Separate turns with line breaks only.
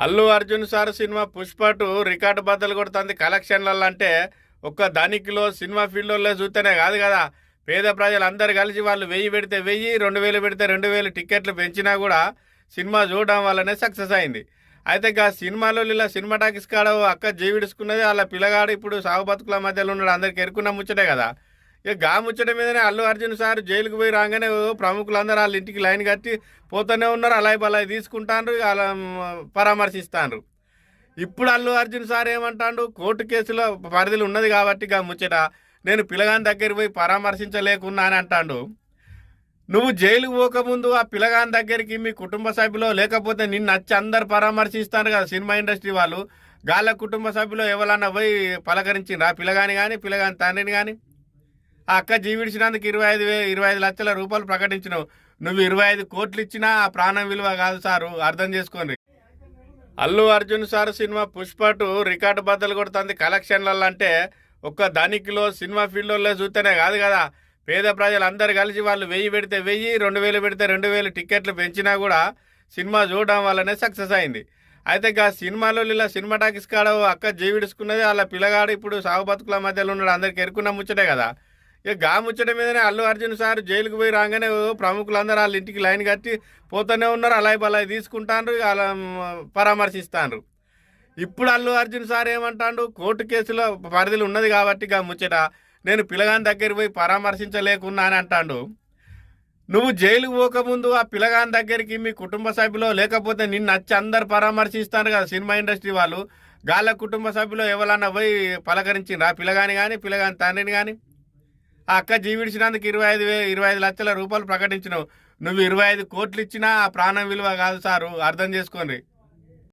Allu Arjun sir cinema Pushpa 2 record బద్దలు కొడుతుంది కలెక్షన్లలో. అంటే ఒక్క దానికిలో సినిమా ఫీల్డ్లో చూస్తేనే కాదు కదా, పేద ప్రజలందరూ కలిసి వాళ్ళు 1000 పెడితే 1000, 2000 పెడితే 2000 టికెట్లు పెంచినా కూడా సినిమా చూడడం వల్లనే సక్సెస్ అయింది. అయితే గా సినిమాలో ఇలా సినిమా టాకీస్ కాడ ఓ అక్క జీవిడుచుకున్నది, వాళ్ళ పిల్లగాడు ఇప్పుడు సాగు బతుకుల మధ్యలో ఉన్నాడు, అందరికి ఎరుకున్న ముచ్చటే కదా. ఇక గా ముచ్చట మీదనే అల్లు అర్జున్ సార్ జైలుకు పోయి రాగానే ఓ ప్రముఖులందరూ వాళ్ళ ఇంటికి లైన్ కట్టి పోతూనే ఉన్నారు, అలాయి బలాయి తీసుకుంటాండ్రు, అలా పరామర్శిస్తాండ్రు. ఇప్పుడు అల్లు అర్జున్ సార్ ఏమంటాడు, కోర్టు కేసులో పరిధిలో ఉన్నది కాబట్టి గా ముచ్చట నేను పిల్లగాని దగ్గరికి పోయి పరామర్శించలేకున్నా అని అంటాడు. నువ్వు జైలుకు పోకముందు ఆ పిల్లగాని దగ్గరికి మీ కుటుంబ సభ్యులు లేకపోతే నిన్ను నచ్చి అందరు పరామర్శిస్తాను కదా సినిమా ఇండస్ట్రీ వాళ్ళు, గాళ్ళ కుటుంబ సభ్యులు ఎవరన్నా పోయి పలకరించిండ్రు ఆ పిల్లగాని కానీ పిల్లగాని తండ్రిని కానీ. ఆ అక్క జీవిడిచినందుకు 25 లక్షల రూపాయలు ప్రకటించినావు, నువ్వు 25 కోట్లు ఇచ్చినా ఆ ప్రాణం విలువ కాదు సారు, అర్థం చేసుకోండి. Allu Arjun sir cinema Pushpa 2 record బద్దలు కొడుతుంది కలెక్షన్లలో. అంటే ఒక్క దానికిలో సినిమా ఫీల్డ్లో చూస్తేనే కాదు కదా, పేద ప్రజలందరూ కలిసి వాళ్ళు 1000 పెడితే 1000, 2000 పెడితే 2000 టికెట్లు పెంచినా కూడా సినిమా చూడడం వల్లనే సక్సెస్ అయింది. అయితే గా సినిమాలో ఇలా సినిమా టాకీస్ కాడ ఓ అక్క జీవిడుచుకున్నది, వాళ్ళ పిల్లగాడు ఇప్పుడు సాగు బతుకుల మధ్యలో ఉన్నాడు, అందరికి ఎరుకున్న ముచ్చటే కదా. ఇక గా ముచ్చట మీదనే అల్లు అర్జున్ సార్ జైలుకు పోయి రాగానే ఓ ప్రముఖులందరూ వాళ్ళ ఇంటికి లైన్ కట్టి పోతూనే ఉన్నారు, అలాయి బలాయి తీసుకుంటాండ్రు, అలా పరామర్శిస్తాండ్రు. ఇప్పుడు అల్లు అర్జున్ సార్ ఏమంటాడు, కోర్టు కేసులో పరిధిలో ఉన్నది కాబట్టి గా ముచ్చట నేను పిల్లగాని దగ్గరికి పోయి పరామర్శించలేకున్నా అని అంటాడు. నువ్వు జైలుకు పోకముందు ఆ పిల్లగాని దగ్గరికి మీ కుటుంబ సభ్యులు లేకపోతే నిన్ను నచ్చి అందరు పరామర్శిస్తాను కదా సినిమా ఇండస్ట్రీ వాళ్ళు, గాళ్ళ కుటుంబ సభ్యులు ఎవరన్నా పోయి పలకరించిండ్రు ఆ పిల్లగాని కానీ పిల్లగాని తండ్రిని కానీ. ఆ అక్క జీవిడిచినందుకు 25 లక్షల రూపాయలు ప్రకటించినావు, నువ్వు 25 కోట్లు ఇచ్చినా ఆ ప్రాణం విలువ కాదు సారు, అర్థం చేసుకోండి.